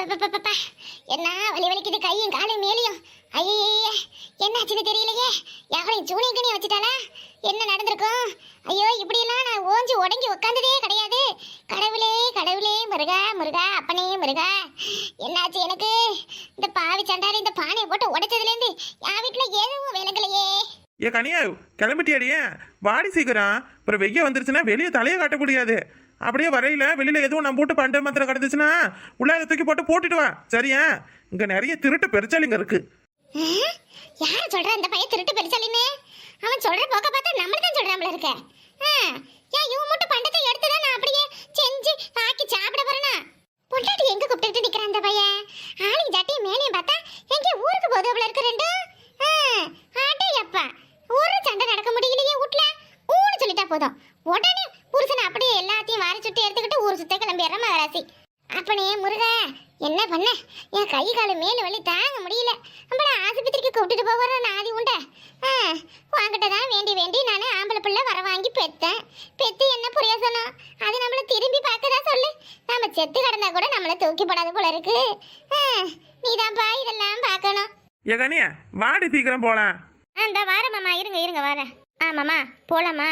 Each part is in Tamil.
அப்பப்பப்பப்பா, என்ன வலி வலிக்குது கையும் காலும் மேலையும். ஐயே, என்னாச்சுன்னு தெரியலையே. யாரையும் சூனியங்கனி வச்சுட்டாளா? என்ன நடந்திருக்கும்? ஐயோ, இப்படியெல்லாம் நான் ஓஞ்சி உடங்கி உட்காந்ததே கிடையாது. கடவுளே கடவுளே, முருகா முருகா, அப்பனே முருகா, என்னாச்சு எனக்கு? இந்த பாவி சண்டாரி இந்த பானையை போட்டு உடைச்சதுலேருந்து என் வீட்டில் எதுவும் விளங்கலையே. ஏ கனியா, கிளம்பிட்டியாடியே? வாடி சீக்கிரம், அப்புறம் வெய்ய வந்துருச்சுன்னா வெளியே தலையை காட்ட முடியாது. அப்படியே வரையில வெளியில எதுவும் நம்ம போட்டு பண்ட மாத்திரம் கிடந்துச்சுன்னா உள்ளார தூக்கி போட்டு போட்டுட்டு வா, சரியா? இங்க நிறைய திருட்டு பெருச்சாலிங்க இருக்கு. யார் சொல்ற அந்த பையன் திருட்டு பெருசாலின்னு? அவன் சொல்ற போக்க பார்த்தா நம்மள தான் சொல்றாமல இருக்க. ஏன் இவன் மட்டும் பண்டத்தை எடுத்துதான் நான் அப்படியே செஞ்சு ஆக்கி சாப்பிட போறேனா? பொண்டாட்டி எங்க கூப்பிட்டு நிக்கிறான் அந்த பையன்? ஆளையும் ஜாட்டியும் மேலையும் பார்த்தா எங்க ஊருக்கு போது அவள இருக்க ரெண்டு. ஆட்டே அப்பா, ஒரு சண்டை நடக்க முடியலையே வீட்ல. ஊன்னு சொல்லிட்டா போதும், உடனே புருஷனை அப்படியே எல்லாத்தையும் வாரி சுட்டி எடுத்துக்கிட்டு ஊர் சுத்த கிளம்பிடுற மகராசி. அப்பனே முருகா, என்ன பண்ண? என் கை கால மேல வலி தாங்க முடியல. நம்மள ஆஸ்பத்திரிக்கு கூப்பிட்டுட்டு போகிற நாதி உண்ட. வாங்கிட்ட தான் வேண்டி வேண்டி நான் ஆம்பளை பிள்ளை வர வாங்கி பெத்தேன். பெத்து என்ன பிரயோசனம்? அது நம்மள திரும்பி பார்க்கதான் சொல்லு. நம்ம செத்து கிடந்தா கூட நம்மள தூக்கி போடாத போல இருக்கு. நீதான்ப்பா இதெல்லாம் பார்க்கணும். ஏ கனியா, வாடி சீக்கிரம் போலாம். அந்த வாரம் மாமா, இருங்க வரேன். மாமா போலாமா?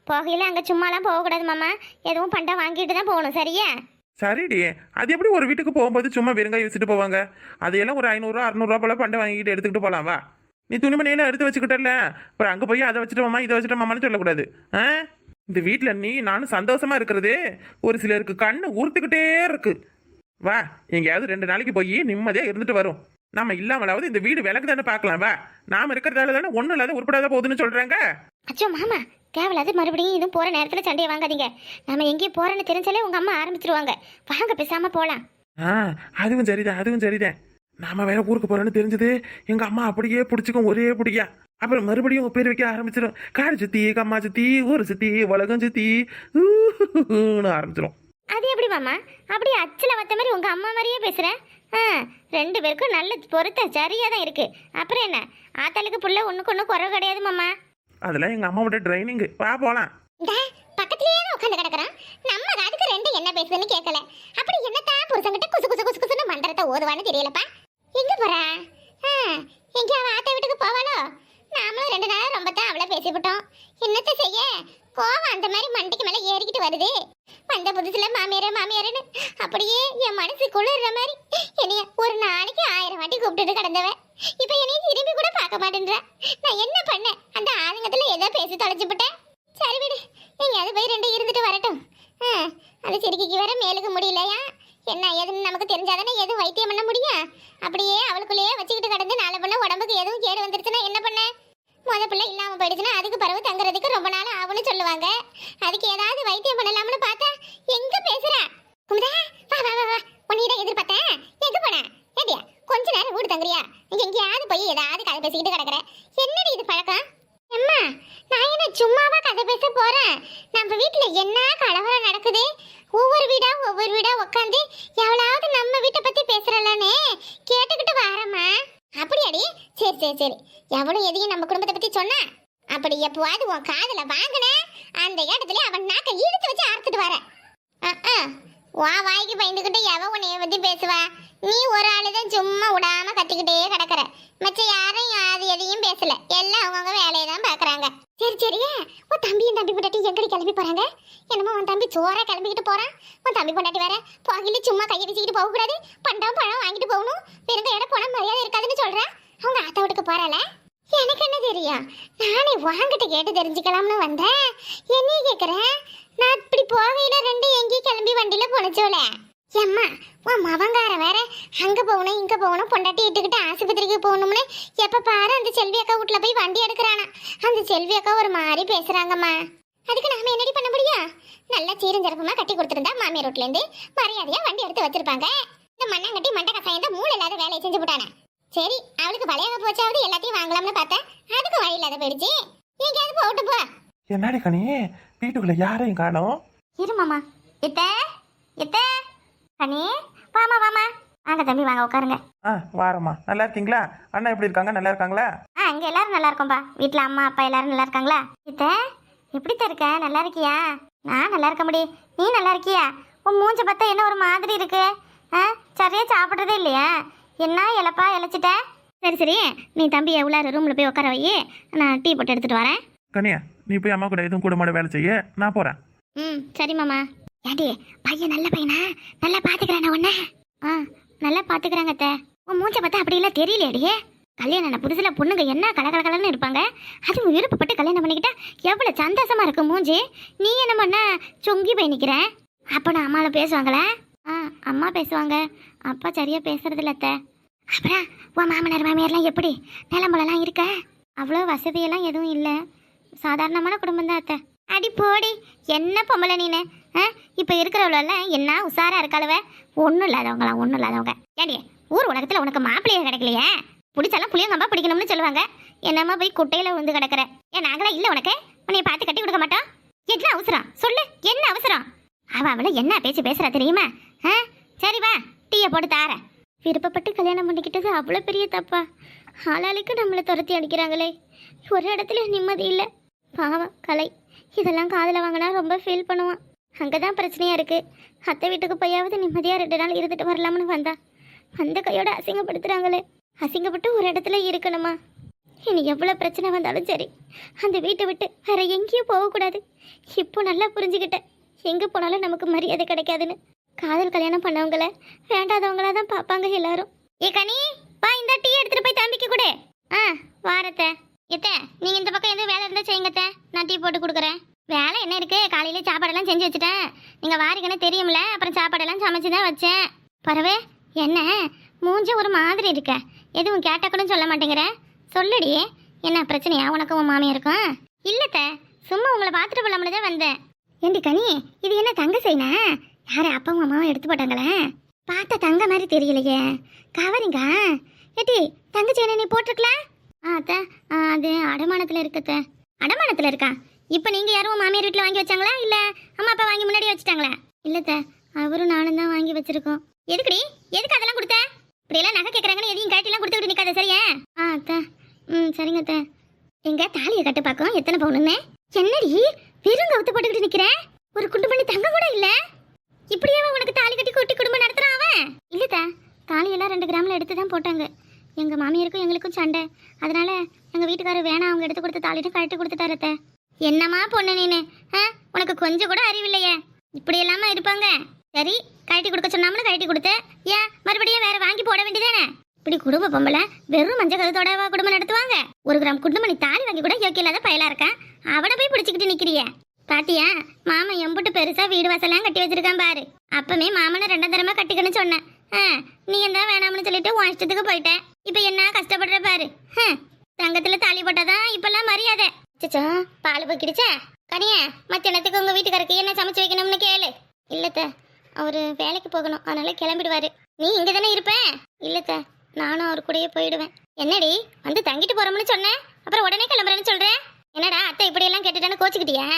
போகையில அங்கே சும்மாலாம் போகக்கூடாது மாமா, எதுவும் பண்டா வாங்கிட்டு தான் போகணும், சரியா? சரிடி, அது எப்படி ஒரு வீட்டுக்கு போகும்போது சும்மா வெறுங்காய் வச்சுட்டு போவாங்க? அதையெல்லாம் ஒரு 500 600 போல பண்டை வாங்கிட்டு எடுத்துக்கிட்டு போலாம். வா, நீ துணிமணியெல்லாம் எடுத்து வச்சுக்கிட்டல, அப்புறம் அங்கே போய் அதை வச்சுட்டு மாமா இதை வச்சுட்டு மாமான்னு சொல்லக்கூடாது. இந்த வீட்டில் நீ நானும் சந்தோஷமா இருக்கிறது ஒரு சிலருக்கு கண்ணு ஊர்த்துக்கிட்டே இருக்கு. வா, எங்கேயாவது 2 நாளைக்கு போய் நிம்மதியாக இருந்துட்டு வரும். நம்ம இல்லாமலாவது இந்த வீடு விளக்கு தானே பார்க்கலாம். வா, நாம இருக்கிறதால தானே ஒன்றும் இல்லாத உருப்படாத போகுதுன்னு சொல்றாங்க. அச்சோ மாமா, கேவலாது மறுபடியும் இதுவும் போற நேரத்தில் சண்டையை வாங்காதீங்க. நம்ம எங்கேயும் போறேன்னு தெரிஞ்சாலே உங்க அம்மா ஆரம்பிச்சிருவாங்க. வாங்க பேசாம போலாம். அதுவும் சரிதான், அதுவும் சரிதான். நாம வேற ஊருக்கு போறோன்னு தெரிஞ்சது எங்க அம்மா அப்படியே பிடிச்சிக்கும், ஒரே பிடிக்கா. அப்புறம் மறுபடியும் பேர் வைக்க ஆரம்பிச்சிடும். காடு சுத்தி, கம்மா சுத்தி, ஊர் சுத்தி, உலகம் சுத்தி ஆரம்பிச்சிடும். அது எப்படி மாமா அப்படியே அச்சில வத்த மாதிரி உங்க அம்மா மாதிரியே பேசுறேன்? 2 பேருக்கும் நல்ல பொருத்த சரியா தான் இருக்கு. அப்புறம் என்ன, ஆத்தாளுக்கு புள்ள ஒண்ணுக்கு ஒண்ணு குறை கிடையாது மாமா. அதெல்லாம் எங்க அம்மாவோட ட்ரைனிங். வா போலாம். பக்கத்துலயே உட்காந்து கிடக்குறான். நம்ம அதுக்கு 2 என்ன பேசுதுன்னு கேட்கல. அப்படி என்னத்தான் புருஷங்கிட்ட குசு குசு குசு குசுன்னு மண்டரத்தை ஓதுவான்னு தெரியலப்பா. எங்க போறா? எங்க அவ ஆத்தா வீட்டுக்கு போவாளோ? நாமளும் 2 நாளா ரொம்ப தான் அவளை பேசிவிட்டோம். என்னத்த செய்ய, கோவம் அந்த மாதிரி மண்டைக்கு மேல ஏறிக்கிட்டு வருது. வந்த புதுசுல மாமியாரே மாமியாரேன்னு அப்படியே என் மனசு குளிர்ற மாதிரி என்னைய ஒரு நாளைக்கு 1000 வாட்டி கூப்பிட்டுட்டு கிடந்தவன் இப்ப என்னைய திரும்பி கூட பார்க்க மாட்டேன்ற. நான் என்ன பண்ணேன்? அந்த ஆதங்கத்துல ஏதோ பேசி தொலைச்சுப்பட்டேன். சரி விடு, எங்கேயாவது போய் 2 இருந்துட்டு வரட்டும். அது சிரிக்கிக்கு வேற மேலுக்கு முடியலையா? என்ன ஏதுன்னு நமக்கு தெரிஞ்சாதானே எதுவும் வைத்தியம் பண்ண முடியும். அப்படியே அவளுக்குள்ளேயே வச்சுக்கிட்டு கிடந்து நாளை பண்ண உடம்புக்கு எதுவும் கேடு வந்துருச்சுன்னா என்ன பண்ண? முத பிள்ளை இல்லாம போயிடுச்சுன்னா அதுக்கு பிறகு தங்குறதுக்கு ரொம்ப நாள் ஆகும்னு சொல்லுவாங்க. அதுக்கு ஏதாவது வைத்தியம் பண்ணலாம்னு பார்த்தா எங்க பேசுற? குமுதா, வா வா வா வா, உன்னிடம் எதிர்பார்த்தேன். எங்க போன? ஏடியா, கொஞ்ச நேரம் வீடு தங்குறியா? இங்க எங்கேயாவது போய் ஏதாவது கதை பேசிக்கிட்டு கிடக்குற. என்னடி இது பழக்கம்? அம்மா, நான் என்ன சும்மாவா கதை பேச போறேன்? நம்ம வீட்டுல என்ன கலவரம் நடக்குது? ஒவ்வொரு வீடா உட்காந்து எவ்வளவு நம்ம வீட்டை பத்தி பேசுறலானே கேட்டுக்கிட்டு வாரம்மா. அப்படியாடி? சரி சரி சரி, எவ்வளவு எதையும் நம்ம குடும்பத்தை பத்தி சொன்னா அப்படி எப்போவாது உன் காதுல வாங்கின அந்த இடத்துல அவன் நாக்க இழுத்து வச்சு அறுத்துட்டு வர. வா, வாய்க்கு பயந்துக்கிட்டு எவ உன்னைய பத்தி பேசுவா? நீ ஒரு ஆளுதான் சும்மா விடாம கத்திக்கிட்டே கிடக்குற. மற்ற யாரும் அது எதையும் பேசல, எல்லாம் அவங்கவுங்க வேலையை தான் பாக்குறாங்க. சரி சரியே, உன் தம்பியும் தம்பி பொண்டாட்டி எங்கடி கிளம்பி போறாங்க? என்னமோ உன் தம்பி சோறா கிளம்பிக்கிட்டு போறான். உன் தம்பி பொண்டாட்டி வேற போகில சும்மா கையை வச்சுக்கிட்டு போக கூடாது, பண்டம் பழம் வாங்கிட்டு போகணும், பெருங்க இடம் போனா மரியாதை இருக்காதுன்னு சொல்றா. அவங்க ஆத்தா வீட்டுக்கு போறாள? எனக்கு என்ன தெரியும்? நானே வாங்கிட்டு கேட்டு தெரிஞ்சுக்கலாம்னு வந்தேன். என்னைய கேக்குறேன்? நான் இப்படி போகையில 2 எங்கேயும் கிளம்பி வண்டியில போனச்சோல. ஏம்மா, உன் மவங்கார வேற அங்க போகணும் இங்க போகணும் பொண்டாட்டி இட்டுக்கிட்டு ஆஸ்பத்திரிக்கு போகணும்னு எப்ப பாரு அந்த செல்வி அக்கா வீட்டுல போய் வண்டி எடுக்கிறானா. அந்த செல்வி அக்கா ஒரு மாதிரி பேசுறாங்கம்மா. அதுக்கு நாம என்னடி பண்ண முடியும்? நல்லா சீரஞ்சரப்பமா கட்டி கொடுத்துருந்தா மாமியார் வீட்டுல இருந்து மரியாதையா வண்டி எடுத்து வச்சிருப்பாங்க. இந்த மண்ணாங்கட்டி மண்டை கசாயம் தான் மூளை இல்லாத வேலையை செஞ்சு போட்டானே. சரி, அவளுக்கு வளையாக போச்சாவது எல்லாத்தையும் வாங்கலாம்னு பார்த்தேன், அதுக்கு வழி இல்லாத போயிடுச்சு. எங்கேயாவது போட்டு போ. என்னடி கனி, வீட்டுக்குள்ள யாரையும் காணோம்? இரு மாமா. இத்த இத்த கனி, வாமா வாமா. வாங்க தம்பி, வாங்க உட்காருங்க. வாரம்மா. நல்லா இருக்கீங்களா? அண்ணா எப்படி இருக்காங்க? நல்லா இருக்காங்களா? இங்க எல்லாரும் நல்லா இருக்கோம்பா. வீட்டுல அம்மா அப்பா எல்லாரும் நல்லா இருக்காங்களா? இத்த எப்படித்த இருக்க? நல்லா இருக்கியா? நான் நல்லா இருக்க முடியும். நீ நல்லா இருக்கியா? உன் மூஞ்ச பார்த்தா என்ன ஒரு மாதிரி இருக்கு? சரியா சாப்பிட்றதே இல்லையா? என்ன இலப்பா இழைச்சிட்ட? சரி சரி, நீ தம்பி எவ்வளோ ரூமில் போய் உட்கார வை, நான் டீ போட்டு எடுத்துகிட்டு வரேன். கனியா நீ போய் அம்மா கூட எதுவும் கூட மாட வேலை செய்ய, நான் போகிறேன். சரி மாமா. ஏண்டி பையன் நல்ல பையனா? நல்லா பார்த்துக்கிறேன் உன்ன. நல்லா பார்த்துக்கிறாங்க அத்தை. உன் மூஞ்ச பார்த்தா அப்படிலாம் தெரியலையடியே. கல்யாணம் புதுசில் பொண்ணுங்க என்ன கலகலன்னு இருப்பாங்க. அதுவும் விருப்பப்பட்டு கல்யாணம் பண்ணிக்கிட்டா எவ்வளோ சந்தோஷமா இருக்கும் மூஞ்சி. நீ என்ன பண்ண சொங்கி போய் நிற்கிற? அப்போ நான் அம்மாவில் பேசுவாங்களே? அம்மா பேசுவாங்க, அப்பா சரியாக பேசுறதில்ல அத்தை. அப்புறம் உன் மாமனார் மாமியார்லாம் எப்படி? நிலம்புலலாம் இருக்க? அவ்வளோ வசதியெல்லாம் எதுவும் இல்லை, சாதாரணமான குடும்பம் தான் அத்தை. அடி போடி, என்ன பொம்பளை நீனு? இப்போ இருக்கிறவள என்ன உஷாரா இருக்காளவ? ஒன்றும் இல்லாதவங்க. ஏண்டி ஊர் உலகத்தில் உனக்கு மாப்பிள்ளையே கிடைக்கலையே? பிடிச்சாலும் புளியங்கம்பா பிடிக்கணும்னு சொல்லுவாங்க. என்னம்மா போய் குட்டையில் விழுந்து கிடக்குற? ஏன் நாங்களாம் இல்லை உனக்கு? உன்னைய பார்த்து கட்டி கொடுக்க மாட்டோம்? என்ன அவசரம் சொல்லு, என்ன அவசரம்? அவளை என்ன பேசுறா தெரியுமா? சரி வா, டீயை போட்டு தார. விருப்பப்பட்டு கல்யாணம் பண்ணிக்கிட்டது அவ்வளோ பெரிய தப்பா? ஆளாளுக்கு நம்மளை துரத்தி அடிக்கிறாங்களே, ஒரு இடத்துல நிம்மதி இல்லை. பாவம் கலை, இதெல்லாம் காதில் வாங்கினா ரொம்ப ஃபீல் பண்ணுவான். அங்கே தான் பிரச்சனையாக இருக்குது. அத்தை வீட்டுக்கு போயாவது நிம்மதியாக 2 நாள் இருந்துட்டு வரலாம்னு வந்தா, அந்த கையோட அசிங்கப்படுத்துகிறாங்களே. அசிங்கப்பட்டு ஒரு இடத்துல இருக்கணுமா? இனி எவ்வளோ பிரச்சனை வந்தாலும் சரி, அந்த வீட்டை விட்டு வேற எங்கேயும் போகக்கூடாது. இப்போ நல்லா புரிஞ்சுக்கிட்டேன், எங்கே போனாலும் நமக்கு மரியாதை கிடைக்காதுன்னு. காதல் கல்யாணம் பண்ணவங்கள வேண்டாதவங்களா தான் பார்ப்பாங்க எல்லாரும். ஏ கனி, வா இந்த டீ எடுத்துட்டு போய் தம்பிக்கு கொடு. வாரத்தை எத்த, நீங்க இந்த பக்கம் எதுவும் வேலை இருந்தா செய்யுங்கத்த, நான் டீ போட்டு கொடுக்குறேன். வேலை என்ன இருக்கு? காலையில சாப்பாடெல்லாம் செஞ்சு வச்சுட்டேன். நீங்க வாரிக்கன்னு தெரியும்ல, அப்புறம் சாப்பாடெல்லாம் சமைச்சு தான் வச்சேன். பரவே என்ன மூஞ்ச ஒரு மாதிரி இருக்க? எதுவும் கேட்டா கூட சொல்ல மாட்டேங்கிற? சொல்லுடி, என்ன பிரச்சனையா உனக்கு உன் மாமியாருக்கும்? இல்லத்த, சும்மா உங்களை பார்த்துட்டு போலாம்னு தான் வந்தேன். ஏண்டி கனி, இது என்ன தங்க செய்னா? யாரு அப்பாவும் அம்மாவும் எடுத்து போட்டாங்களே? பார்த்தா தங்க மாதிரி தெரியலையே, கவரிங்க. ஏட்டி தங்க செயினை நீ போட்டிருக்கலாம். அத்த, அது அடமானத்தில் இருக்கத்த. அடமானத்தில் இருக்கா? இப்போ நீங்கள் யாரும் மாமியார் வீட்டில் வாங்கி வச்சாங்களா, இல்லை அம்மா அப்பா வாங்கி முன்னாடி வச்சுட்டாங்களா? இல்லைத்த, அவரும் நானும் தான் வாங்கி வச்சிருக்கோம். எதுக்குடி, எதுக்கு அதெல்லாம் கொடுத்த? இப்படியெல்லாம் நகை கேட்குறாங்கன்னு எதையும் கட்டிலாம் கொடுத்துக்கிட்டு நிற்காத, சரியா? அத்த, சரிங்க அத்த. எங்க தாலியை கட்டு பார்க்கும் எத்தனை பவுனுன்னு? என்னடி வெறும் கவுத்து போட்டுக்கிட்டு நிற்கிறேன்? ஒரு குண்டு பண்ணி தங்க கூட இல்லை. இப்படியே உனக்கு தாலி கட்டி கூட்டி குடும்பம் நடத்துறான் அவன்? இல்லைத்த, தாலியெல்லாம் 2 கிராமில் எடுத்து தான் போட்டாங்க. எங்கள் மாமியாருக்கும் எங்களுக்கும் சண்டை, அதனால எங்கள் வீட்டுக்காரர் வேணாம், அவங்க எடுத்து கொடுத்த தாலிட்டு கழட்டி கொடுத்துட்டாரத்த. என்னம்மா பொண்ணு நீனு? உனக்கு கொஞ்சம் கூட அறிவில்லையே, இப்படி எல்லாமா இருப்பாங்க? சரி, கழட்டி கொடுக்க சொன்னாமனு கழட்டி கொடுத்த, ஏன் மறுபடியும் வேற வாங்கி போட வேண்டியதானே? இப்படி குடும்ப பொம்பளை வெறும் மஞ்சள் கருத்தோட குடும்பம் நடத்துவாங்க? 1 கிராம் குண்டுமணி தாலி வாங்கி கூட யோக்கிய இல்லாத பயலா இருக்கான், அவனை போய் பிடிச்சிக்கிட்டு நிக்கிறிய. பாத்தியா, மாமன் எம்புட்டு பெருசா வீடு வாசலாம் கட்டி வச்சிருக்கான் பாரு. அப்பமே மாமனை 2ஆம் தரமா கட்டிக்கணும்னு சொன்னேன். நீ என்ன வேணாம்னு சொல்லிட்டு உன் இஷ்டத்துக்கு போயிட்டேன். இப்ப என்ன கஷ்டப்படுற பாரு. தங்கத்துல தாலி போட்டாதான் இப்பெல்லாம் மரியாதை. சச்சா, பால் போக்கிடுச்சா? கனியா, மத்தியானத்துக்கு உங்க வீட்டுக்காரருக்கு என்ன சமைச்சு வைக்கணும்னு கேளு. இல்லத்த, அவரு வேலைக்கு போகணும், அதனால கிளம்பிடுவாரு. நீ இங்க தானே இருப்ப? இல்லத்த, நானும் அவர் கூடயே போயிடுவேன். என்னடி வந்து தங்கிட்டு போறோம்னு சொன்னேன், அப்புறம் உடனே கிளம்புறேன்னு சொல்றேன். என்னடா அத்தை இப்படி எல்லாம் கேட்டுட்டான்னு கோச்சுக்கிட்டியா?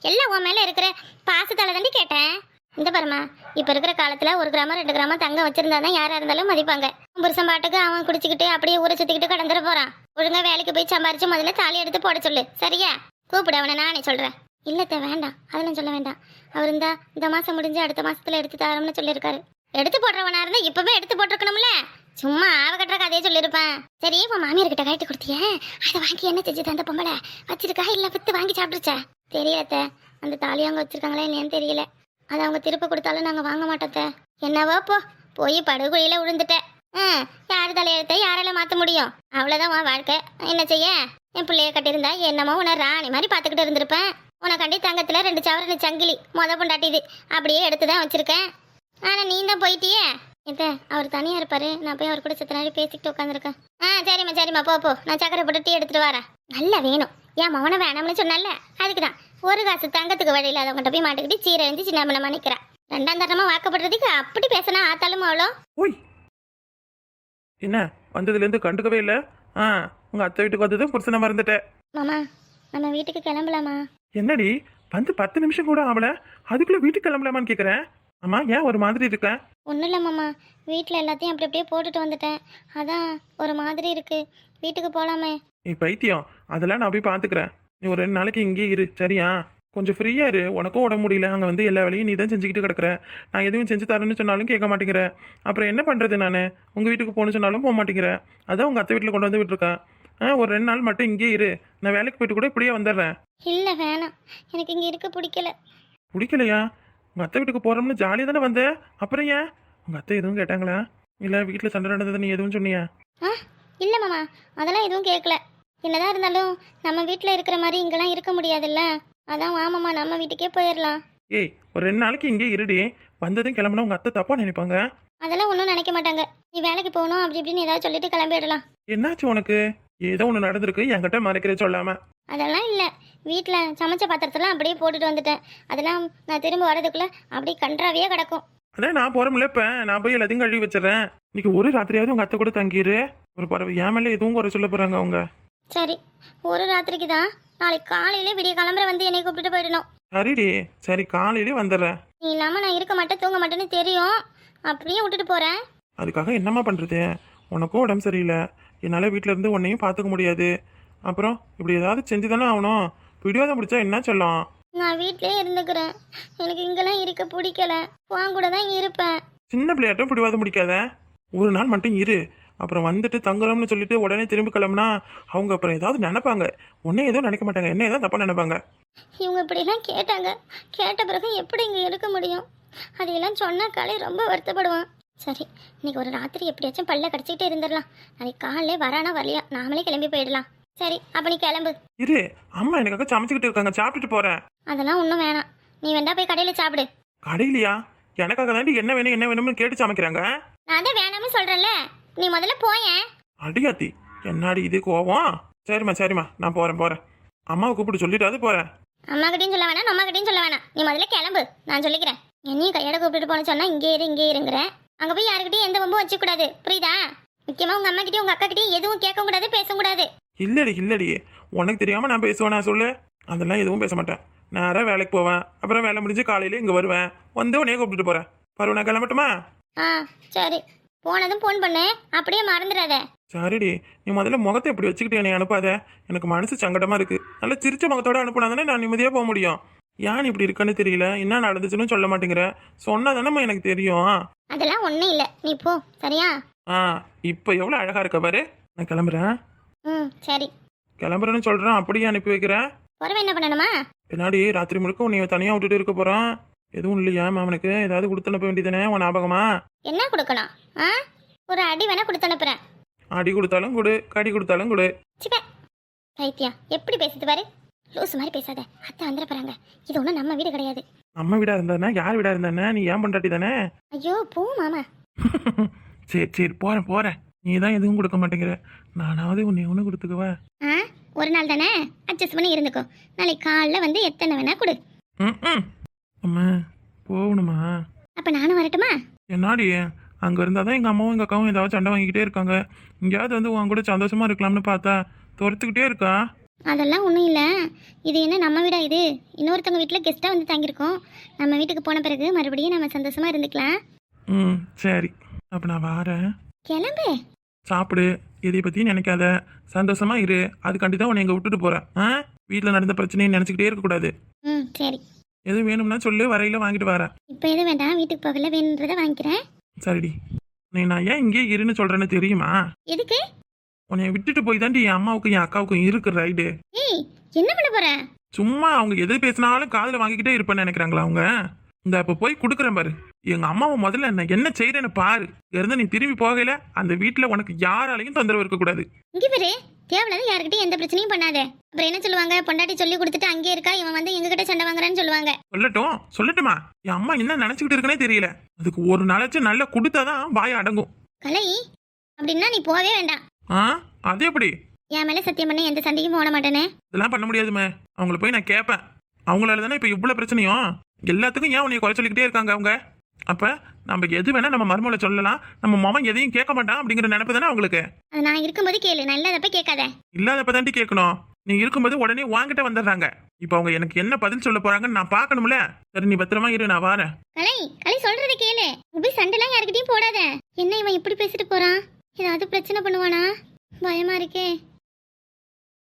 எல்லாம் உன் மேல இருக்கிற பாசத்தால தாண்டி கேட்டேன். இந்த பாருமா, இப்ப இருக்கிற காலத்துல 1 கிராமம் 2 கிராமம் தங்கம் வச்சிருந்தாதான் யாரா இருந்தாலும் மதிப்பாங்க. புருஷன் பாட்டுக்கு அவன் குடிச்சுக்கிட்டு அப்படியே ஊரை சுத்திக்கிட்டு கடந்துட போறான். ஒழுங்கா வேலைக்கு போய் சம்பாரிச்சு முதல்ல தாலி எடுத்து போட சொல்லு, சரியா? கூப்பிடு அவனை, நானே சொல்றேன். இல்லத்த வேண்டாம், அதெல்லாம் சொல்ல வேண்டாம். அவர் இந்த மாசம் முடிஞ்சு அடுத்த மாசத்துல எடுத்து தரோம்னு சொல்லியிருக்காரு. எடுத்து போடுறவனா இருந்தா இப்பவே எடுத்து போட்டிருக்கணும்ல, சும்மா ஆவ கட்டுற கதையை சொல்லியிருப்பேன். சரி, இப்போ மாமியார் கிட்ட கழட்டி கொடுத்திய, அதை வாங்கி என்ன செஞ்சு அந்த பொம்பளை வச்சிருக்கா, இல்ல வித்து வாங்கி சாப்பிடுச்சா? தெரியலத்த, அந்த தாலி அவங்க வச்சிருக்காங்களா இல்லையான்னு தெரியல. அதை அவங்க திருப்ப கொடுத்தாலும் நாங்க வாங்க மாட்டோத்த. என்னவோ போய் படுகொழியில விழுந்துட்டேன். யாரு தலையெழுத்த யாரால மாத்த முடியும்? அவ்வளவுதான் உன் வாழ்க்கை. என்ன செய்ய, என் பிள்ளைய கட்டியிருந்தா என்னமோ உன்னை ராணி மாதிரி பாத்துக்கிட்டு இருந்திருப்பேன். உன கண்டி தங்கத்துல 2 சவரன் சங்கிலி பொண்டாட்டிது அப்படியே எடுத்துதான் வச்சிருக்கேன். ஆனா நீ தான் போயிட்டியே. எத்த, அவர் தனியா இருப்பாரு, நான் போய் அவர் கூட சித்த நேரம் பேசிக்கிட்டு உட்காந்துருக்கேன். சரிம்மா போ, நான் சக்கரை போட்டு டீ எடுத்துட்டு வரேன். நல்லா வேணும், ஏன் மவனை வேணாம்னு சொன்னல, அதுக்குதான். 1 காசு தங்கத்துக்கு வழி இல்லாதவங்கிட்ட போய் மாட்டுக்கிட்டு சீரை எழுந்து சின்ன பண்ண நிக்கிறேன். 2ஆம் தரமா வாக்கப்படுறதுக்கு அப்படி பேசினா ஆத்தாலும் அவ்வளோ. ஓய், என்ன வந்ததுலேருந்து கண்டுக்கவே இல்லை. உங்க அத்தை வீட்டுக்கு வந்ததும் புருஷனை மறந்துட்டேன். மாமா, நம்ம வீட்டுக்கு கிளம்பலாமா? என்னடி வந்து 10 நிமிஷம் கூட ஆகல, அதுக்குள்ள வீட்டுக்கு கிளம்பலாமான்னு கேட்குறேன். அம்மா, ஏன் ஒரு மாதிரி இருக்கேன்? ஒன்றும் இல்லை மாமா, வீட்டில் எல்லாத்தையும் அப்படி அப்படியே போட்டுட்டு வந்துட்டேன், அதான் ஒரு மாதிரி இருக்கு. வீட்டுக்கு போகலாமே? நீ பைத்தியம், அதெல்லாம் நான் போய் பார்த்துக்கிறேன். நீ ஒரு 2 நாளைக்கு இங்கே இரு, சரியா? கொஞ்சம் ஃப்ரீயா இரு. உனக்கும் உடம்பு முடியல, அங்கே வந்து எல்லா வேலையும் நீ தான் செஞ்சுக்கிட்டு கிடக்குற. நான் எதுவும் செஞ்சு தரேன்னு சொன்னாலும் கேட்க மாட்டேங்கிற. அப்புறம் என்ன பண்ணுறது? நான் உங்கள் வீட்டுக்கு போகணும்னு சொன்னாலும் போக மாட்டேங்கிற. அதான் உங்கள் அத்தை வீட்டில் கொண்டு வந்து விட்டுருக்கேன். ஒரு 2 நாள் மட்டும் இங்கே இரு. நான் வேலைக்கு போயிட்டு கூட இப்படியே வந்துடுறேன். இல்லை வேணாம், எனக்கு இங்கே இருக்க பிடிக்கல. பிடிக்கலையா? உங்கள் அத்தை வீட்டுக்கு போகிறோம்னு ஜாலியாக தானே வந்த. அப்புறம் ஏன் உங்கள் அத்தை எதுவும் கேட்டாங்களா? இல்லை வீட்டில் சண்டை நடந்ததை நீ எதுவும் சொன்னியா? ஆ இல்லை மாமா, அதெல்லாம் எதுவும் கேட்கல. என்னதான் இருந்தாலும் நம்ம வீட்டில் இருக்கிற மாதிரி இங்கெல்லாம் இருக்க முடியாதுல்ல. அதான் வாமாம்மா நம்ம வீட்டுக்கே போயிடலாம். ஏய், ஒரு 2 நாளைக்கு இங்கே இருடி. வந்ததும் கிளம்புனா உங்கள் அத்தை தப்பாக நினைப்பாங்க. அதெல்லாம் ஒன்றும் நினைக்க மாட்டாங்க. நீ வேலைக்கு போகணும் அப்படி இப்படின்னு ஏதாவது சொல்லிட்டு கிளம்பிடலாம். என்னாச்சு உனக்கு? ஏதோ ஒன்று நடந்திருக்கு, என்கிட்ட மறைக்கிற சொல்லாம. அதெல்லாம் இல்லை, வீட்டில் சமைச்ச பாத்திரத்தெல்லாம் அப்படியே போட்டுட்டு வந்துட்டேன். அதெல்லாம் நான் திரும்ப வரதுக்குள்ளே அப்படியே கன்றாவியே கிடக்கும். அதான் நான் போகிறோம்ல, இப்போ நான் போய் எல்லாத்தையும் கழுவி வச்சிடறேன். இன்னைக்கு ஒரு ராத்திரியாவது உங்கள் அத்தை கூட தங்கிடு. ஒரு பறவை என் மேலே எதுவும் குறை சொல்ல போகிறாங்க அவங்க. சரி, ஒரு ராத்திரிக்கு தான். நாளைக்கு காலையிலே விடிய கிளம்புற வந்து என்னை கூப்பிட்டுட்டு போயிடணும். சரிடி, சரி காலையிலே வந்துடுறேன். நீ இல்லாமல் நான் இருக்க மாட்டேன், தூங்க மாட்டேன்னு தெரியும். அப்படியே விட்டுட்டு போகிறேன். அதுக்காக என்னம்மா பண்ணுறது? உனக்கும் உடம்பு சரியில்லை, என்னால் வீட்டில் இருந்து உன்னையும் பார்த்துக்க முடியாது. அப்புறம் இப்படி ஏதாவது செஞ்சு தானே ஆகணும். பிடிவாதம் பிடிச்சா என்ன சொல்லலாம்? நான் வீட்டிலே இருந்துக்கிறேன். எனக்கு இங்கெல்லாம் இருக்க பிடிக்கல. உன் கூட தான் இருப்பேன். சின்ன பிள்ளையாட்டும் பிடிவாதம் பிடிக்காத. ஒரு நாள் மட்டும் இரு. அப்புறம் வந்துட்டு தங்குறோம்னு சொல்லிட்டு உடனே திரும்பி கிளம்புனா அவங்க அப்புறம் ஏதாவது நினைப்பாங்க. உன்னே எதுவும் நினைக்க மாட்டாங்க, என்ன ஏதாவது தப்பா நினைப்பாங்க. இவங்க இப்படிலாம் கேட்டாங்க. கேட்ட பிறகு எப்படி இங்கே இருக்க முடியும்? அதையெல்லாம் சொன்னா காலை ரொம்ப வருத்தப்படுவான். சரி, இன்னைக்கு ஒரு ராத்திரி எப்படியாச்சும் பல்ல கடிச்சிக்கிட்டே இருந்துடலாம். நாளைக்கு காலையிலே வரானா வரலையா நாமளே கிளம்பி போயிடலாம். சரி, அப்ப நீ கிளம்பு. இரு, அம்மா எனக்காக சமைச்சுக்கிட்டு இருக்காங்க, சாப்பிட்டுட்டு போறேன். அதெல்லாம் ஒன்றும் வேணாம். நீ வேண்டா போய் கடையில் சாப்பிடு. கடையிலையா? எனக்காக தாண்டி என்ன வேணும் என்ன வேணும்னு கேட்டு சமைக்கிறாங்க. நான் தான் வேணாம்னு சொல்றேன்ல, நீ முதல்ல போயேன். அடியாத்தி, என்னாடி இது கோவம்? சரிம்மா சரிம்மா, நான் போறேன். அம்மாவை கூப்பிட்டு சொல்லிட்டாது போறேன். அம்மா கிட்டையும் சொல்ல வேணாம், நம்ம கிட்டையும் சொல்ல வேணாம். நீ முதல்ல கிளம்பு, நான் சொல்லிக்கிறேன். என்னையும் கையோட கூப்பிட்டு போன சொன்னா இங்கே இருங்கிற. அங்க போய் யாருக்கிட்டையும் எந்த வம்பும் வச்சுக்க கூடாது, புரியுதா? முக்கியமா உங்க அம்மா கிட்டயும் உங்க அக்கா கிட்டயும் எதுவும் கேட்க கூடாது, பேசக்கூடாது. இல்லடி, உனக்கு தெரியாம நான் பேசுவேன். நான் சொல்லு, அதெல்லாம் எதுவும் பேச மாட்டேன். நேராக வேலைக்கு போவேன். அப்புறம் வேலை முடிஞ்சு காலையில இங்கே வருவேன். வந்து உன்னையே கூப்பிட்டு போறேன். பருவ நான் கிளம்பட்டுமா? ஆ சரி, போனதும் ஃபோன் பண்ணு, அப்படியே மறந்துடாத. சரிடி, நீ முதல்ல முகத்தை எப்படி வச்சுக்கிட்டு என்னை அனுப்பாத. எனக்கு மனசு சங்கடமா இருக்கு. நல்லா சிரிச்ச முகத்தோட அனுப்புனா தானே நான் நிம்மதியாக போக முடியும். ஏன் இப்படி இருக்குன்னு தெரியல, என்ன நடந்துச்சுன்னு சொல்ல மாட்டேங்கிற. சொன்னா தானேம்மா எனக்கு தெரியும். அதெல்லாம் ஒன்றும் இல்லை, நீ போ, சரியா? இப்போ எவ்வளோ அழகா இருக்க பாரு. நான் கிளம்புறேன். சரி, கிளம்புறேன்னு சொல்றேன், அப்படியே அனுப்பி வைக்கிறேன். போறவ என்ன பண்ணணுமா? பின்னாடி ராத்திரி முழுக்க உன்னை தனியாக விட்டுட்டு இருக்க போறான். எதுவும் இல்லையா மாமனுக்கு? ஏதாவது கொடுத்து அனுப்ப வேண்டியதானே உன் ஞாபகமா? என்ன கொடுக்கணும்? ஒரு அடி வேணா கொடுத்து அனுப்புறேன். அடி கொடுத்தாலும் கொடு, கடி கொடுத்தாலும் கொடு. சிப்ப பைத்தியம், எப்படி பேசுது பாரு. லூசு மாதிரி பேசாத, அத்தை வந்துட போறாங்க. இது ஒன்றும் நம்ம வீடு கிடையாது. நம்ம வீடா இருந்தானே, யார் வீடா இருந்தானே? நீ ஏன் பண்டாட்டி தானே? ஐயோ போ மாமா. சரி போறேன். நீ தான் எதுவும் கொடுக்க மாட்டேங்கிற. நானாவது உன்னை ஒன்று கொடுத்துக்குவா. ஒரு நாள் தானே, அட்ஜஸ்ட் பண்ணி இருந்துக்கோ. நாளைக்கு காலைல வந்து எத்தனை வேணா கொடு. அம்மா போகணுமா? அப்ப நானும் வரட்டுமா? என்னாடி, அங்கே இருந்தால் தான் எங்கள் அம்மாவும் எங்கள் அக்காவும் ஏதாவது சண்டை வாங்கிக்கிட்டே இருக்காங்க. எங்கேயாவது வந்து உன் கூட சந்தோஷமா இருக்கலாம்னு பார்த்தா துரத்துக்கிட்டே இருக்கா. அதெல்லாம் ஒன்றும் இல்லை. இது என்ன நம்ம வீடா? இது இன்னொருத்தவங்க வீட்டில் கெஸ்ட்டாக வந்து தங்கியிருக்கோம். நம்ம வீட்டுக்கு போன பிறகு மறுபடியும் நம்ம சந்தோஷமா இருந்துக்கலாம். சரி, அப்போ நான் வரேன். கிளம்பு. சாப்பிடு, இதை பற்றி நினைக்காத, சந்தோஷமா இரு. அதுக்காண்டி தான் உன்னை எங்கே விட்டுட்டு போகிறேன். வீட்டில் நடந்த பிரச்சனையை நினச்சிக்கிட்டே இருக்கக்கூடாது. சரி, எது வேணும்னா சொல்லு, வரையில வாங்கிட்டு வரேன். இப்போ எது வேண்டாம், வீட்டுக்கு போகல, வேணுன்றதை வாங்கிக்கிறேன். சரிடி, நான் ஏன் இங்கே இருன்னு சொல்றேன்னு தெரியுமா? எதுக்கு? உன்னை விட்டுட்டு போய் தாண்டி என் அம்மாவுக்கும் என் அக்காவுக்கும் இருக்கு ரைடு. ஏய், என்ன பண்ண போற? சும்மா அவங்க எது பேசினாலும் காதுல வாங்கிக்கிட்டே இருப்பேன்னு நினைக்கிறாங்களா அவங்க? இந்த அப்ப போய் கொடுக்குறேன் பாரு. எங்க அம்மாவை முதல்ல என்ன செய்யறேன்னு பாரு. இருந்து நீ திரும்பி போகல, அந்த வீட்டுல உனக்கு யாராலையும் தொந்தரவு இருக்க கூடாது. இங்க பாரு, தேவையில்லாத யாருக்கிட்டையும் எந்த பிரச்சனையும் பண்ணாத. அப்புறம் என்ன சொல்லுவாங்க? பொண்டாட்டி சொல்லி கொடுத்துட்டு அங்கே இருக்கா, இவன் வந்து எங்ககிட்ட சண்டை வாங்குறான்னு சொல்லுவாங்க. சொல்லட்டுமா? என் அம்மா என்ன நினைச்சுக்கிட்டு இருக்குன்னே தெரியல. அதுக்கு ஒரு நாளாச்சும் நல்லா கொடுத்தாதான் வாய அடங்கும். கலை, அப்படின்னா நீ போவே வேண்டாம். அது எப்படி? என் மேல சத்தியம் பண்ண எந்த சண்டையும் போட மாட்டேனே. இதெல்லாம் பண்ண முடியாதுமே. அவங்கள போய் நான் கேட்பேன். அவங்களால தானே இப்ப இவ்வளவு பிரச்சனையும். எல்லாத்துக்கும் ஏன் உன்னை குறை சொல்லிக்கிட்டே இருக்காங்க அவங்க? அப்ப நம்ம எது வேணா நம்ம மருமகளை சொல்லலாம், நம்ம மாமன் எதையும் கேட்க மாட்டான் அப்படிங்கிற நினைப்பு தானே அவங்களுக்கு. அது நான் இருக்கும்போது கேளு, நான் இல்லாதப்ப கேட்காத. இல்லாதப்ப தாண்டி கேட்கணும். நீ இருக்கும்போது உடனே வாங்கிட்ட வந்துடுறாங்க. இப்ப அவங்க எனக்கு என்ன பதில் சொல்ல போறாங்கன்னு நான் பாக்கணும்ல. சரி, நீ பத்திரமா இரு, நான் வரேன். கலை சொல்றத கேளு. போய் சண்டைலாம் யாருக்கிட்டையும் போடாத. என்ன இவன் இப்படி பேசிட்டு போறான்? ஏதாவது பிரச்சனை பண்ணுவானா? பயமா இருக்கே.